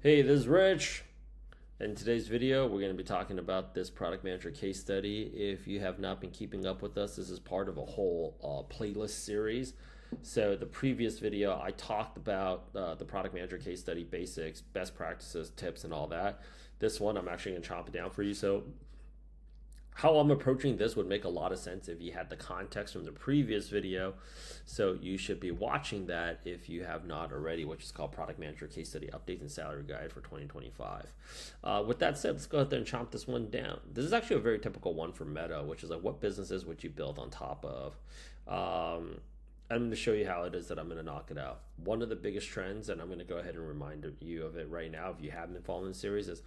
Hey, this is Rich. In today's video, we're going to be talking about this product manager case study. If you have not been keeping up with us, this is part of a whole playlist series. So the previous video, I talked about the product manager case study basics, best practices, tips, and all that. This one, I'm actually going to chop it down for you. So how I'm approaching this would make a lot of sense if you had the context from the previous video. So you should be watching that if you have not already, which is called Product Manager Case Study Update and Salary Guide for 2025. With that said, let's go ahead and chomp this one down. This is actually a very typical one for Meta, which is like, what businesses would you build on top of? I'm going to show you how it is that I'm going to knock it out. One of the biggest trends, and I'm going to go ahead and remind you of it right now if you haven't been following the series, is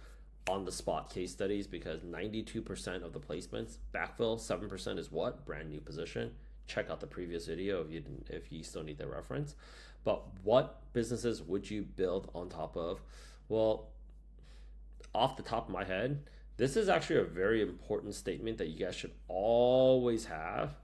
on the spot case studies, because 92% of the placements backfill, 7% is what? Brand new position. Check out the previous video if you still need the reference. But what businesses would you build on top of? Well, off the top of my head, this is actually a very important statement that you guys should always have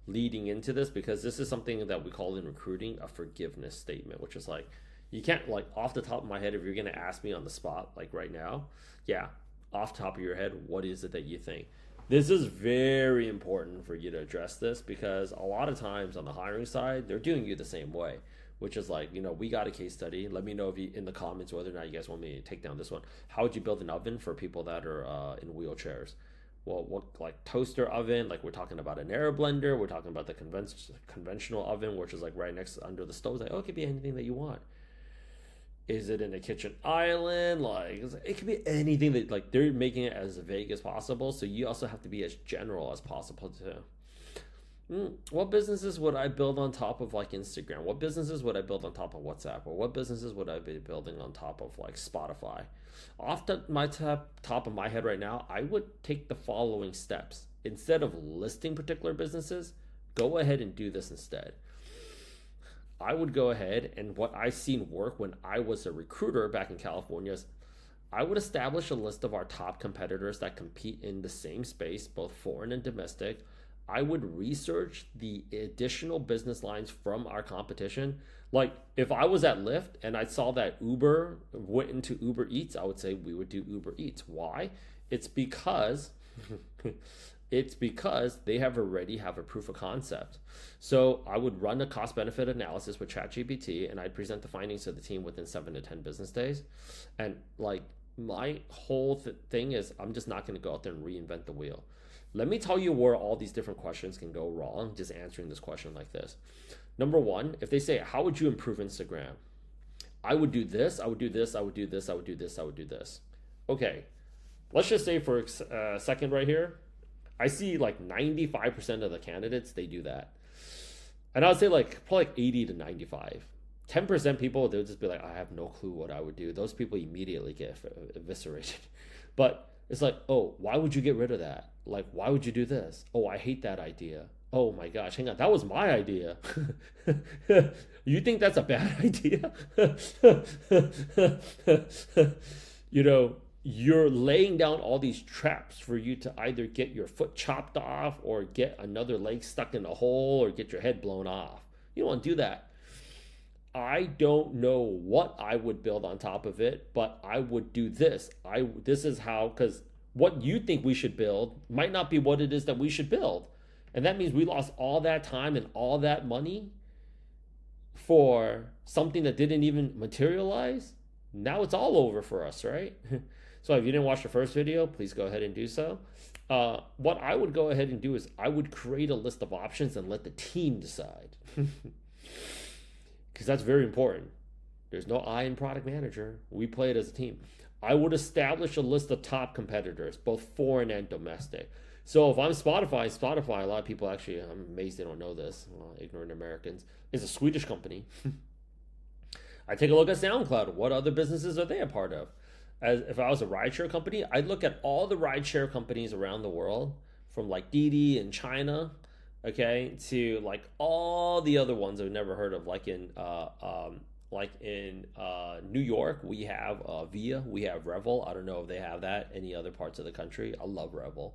leading into this, because this is something that we call in recruiting a forgiveness statement, which is like, you can't, like, off the top of my head, if you're going to ask me on the spot, like right now, yeah, off the top of your head, what is it that you think? This is very important for you to address this, because a lot of times on the hiring side, they're doing you the same way, which is like, we got a case study. Let me know if you, in the comments, whether or not you guys want me to take down this one. How would you build an oven for people that are in wheelchairs? Well, what, like toaster oven, like we're talking about an air blender, we're talking about the conventional oven, which is like right next under the stove. It's like, oh, it could be anything that you want. Is it in a kitchen island? Like, it could be anything that, like, they're making it as vague as possible. So you also have to be as general as possible too. What businesses would I build on top of, like, Instagram? What businesses would I build on top of WhatsApp? Or what businesses would I be building on top of, like, Spotify? Off my top of my head right now, I would take the following steps. Instead of listing particular businesses, go ahead and do this instead. I would go ahead, and what I've seen work when I was a recruiter back in California is I would establish a list of our top competitors that compete in the same space, both foreign and domestic. I would research the additional business lines from our competition. Like, if I was at Lyft and I saw that Uber went into Uber Eats, I would say we would do Uber Eats. Why? It's because they already have a proof of concept. So I would run a cost benefit analysis with ChatGPT, and I'd present the findings to the team within 7 to 10 business days. And like, my whole thing is, I'm just not going to go out there and reinvent the wheel. Let me tell you where all these different questions can go wrong, just answering this question like this. Number one, if they say, how would you improve Instagram? I would do this, I would do this, I would do this, I would do this, I would do this. Okay, let's just say for a second right here, I see like 95% of the candidates, they do that. And I would say like probably like 80 to 95. 10% people, they'll just be like, I have no clue what I would do. Those people immediately get eviscerated. But it's like, oh, why would you get rid of that? Like, why would you do this? Oh, I hate that idea. Oh my gosh, hang on, that was my idea. You think that's a bad idea? you know, you're laying down all these traps for you to either get your foot chopped off or get another leg stuck in a hole or get your head blown off. You don't want to do that. I don't know what I would build on top of it, but I would do this. This is how, because what you think we should build might not be what it is that we should build. And that means we lost all that time and all that money for something that didn't even materialize. Now it's all over for us, right? So if you didn't watch the first video, please go ahead and do so. What I would go ahead and do is I would create a list of options and let the team decide. Because that's very important. There's no I in product manager. We play it as a team. I would establish a list of top competitors, both foreign and domestic. So if I'm Spotify, a lot of people actually, I'm amazed they don't know this, ignorant Americans, is a Swedish company. I take a look at SoundCloud. What other businesses are they a part of? As if I was a rideshare company, I'd look at all the rideshare companies around the world, from like Didi in China, okay, to like all the other ones I've never heard of, like in New York, we have Via, we have Revel. I don't know if they have that any other parts of the country. I love Revel.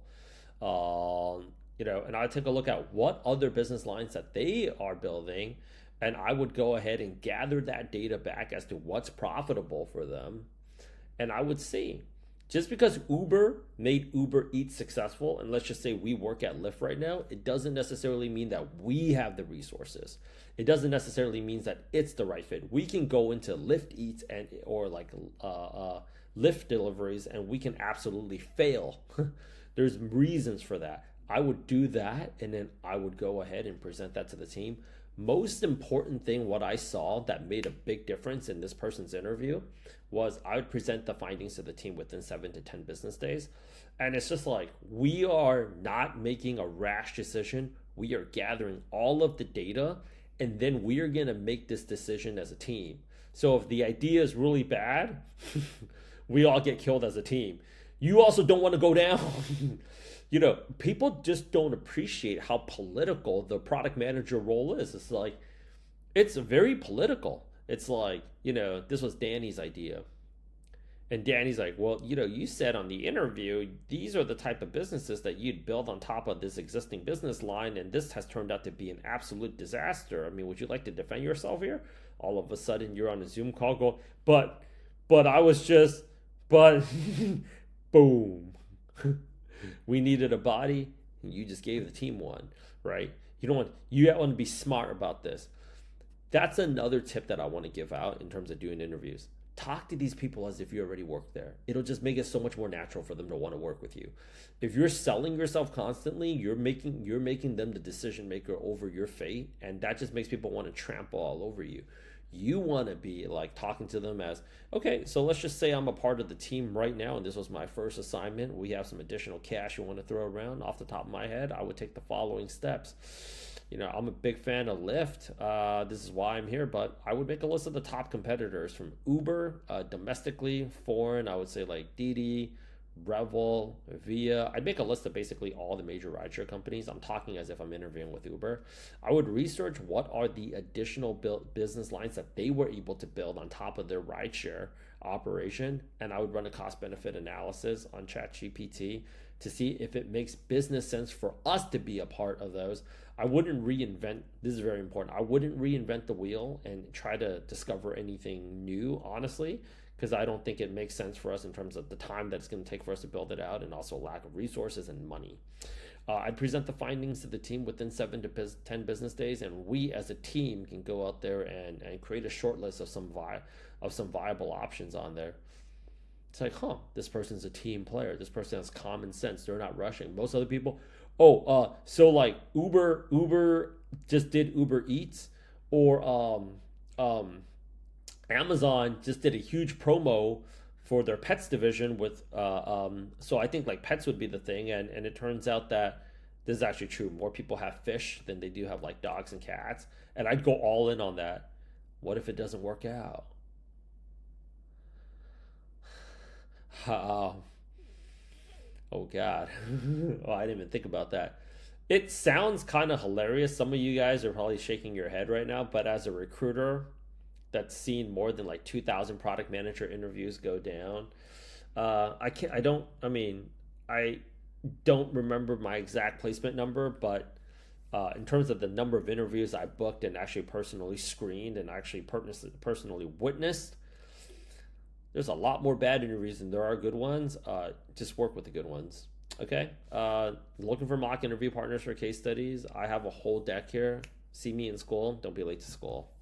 And I take a look at what other business lines that they are building, and I would go ahead and gather that data back as to what's profitable for them. And I would see, just because Uber made Uber Eats successful, and let's just say we work at Lyft right now, it doesn't necessarily mean that we have the resources. It doesn't necessarily mean that it's the right fit. We can go into Lyft Eats and or like Lyft deliveries, and we can absolutely fail. There's reasons for that. I would do that, and then I would go ahead and present that to the team. Most important thing, what I saw that made a big difference in this person's interview was I would present the findings to the team within 7 to 10 business days. And it's just like, we are not making a rash decision. We are gathering all of the data, and then we are going to make this decision as a team. So if the idea is really bad, we all get killed as a team. You also don't want to go down. People just don't appreciate how political the product manager role is. It's like, it's very political. It's like, this was Danny's idea. And Danny's like, well, you said on the interview, these are the type of businesses that you'd build on top of this existing business line. And this has turned out to be an absolute disaster. I mean, would you like to defend yourself here? All of a sudden you're on a Zoom call going, but boom. We needed a body, and you just gave the team one, right? You want to be smart about this. That's another tip that I want to give out in terms of doing interviews. Talk to these people as if you already work there. It'll just make it so much more natural for them to want to work with you. If you're selling yourself constantly, you're making them the decision maker over your fate, and that just makes people want to trample all over you. You want to be like talking to them as, okay, so let's just say I'm a part of the team right now, and this was my first assignment. We have some additional cash you want to throw around. Off the top of my head, I would take the following steps. I'm a big fan of Lyft. This is why I'm here, but I would make a list of the top competitors from Uber, domestically, foreign, I would say like Didi, Revel, Via. I'd make a list of basically all the major rideshare companies. I'm talking as if I'm interviewing with Uber. I would research what are the additional business lines that they were able to build on top of their rideshare operation, and I would run a cost-benefit analysis on ChatGPT to see if it makes business sense for us to be a part of those. I wouldn't reinvent, this is very important, I wouldn't reinvent the wheel and try to discover anything new, honestly, because I don't think it makes sense for us in terms of the time that it's going to take for us to build it out, and also lack of resources and money. I'd present the findings to the team within 7 to 10 business days, and we as a team can go out there and create a short list of some viable options on there. It's like, this person's a team player. This person has common sense. They're not rushing. Most other people, so like Uber just did Uber Eats, or Amazon just did a huge promo for their pets division with so I think like pets would be the thing, and it turns out that this is actually true. More people have fish than they do have like dogs and cats, and I'd go all in on that. What if it doesn't work out? Oh God. Oh, I didn't even think about that. It sounds kind of hilarious. Some of you guys are probably shaking your head right now, but as a recruiter that's seen more than like 2,000 product manager interviews go down, I don't remember my exact placement number, but in terms of the number of interviews I booked and actually personally screened and actually personally witnessed, there's a lot more bad interviews than there are good ones. Just work with the good ones. Okay. Looking for mock interview partners for case studies. I have a whole deck here. See me in school. Don't be late to school.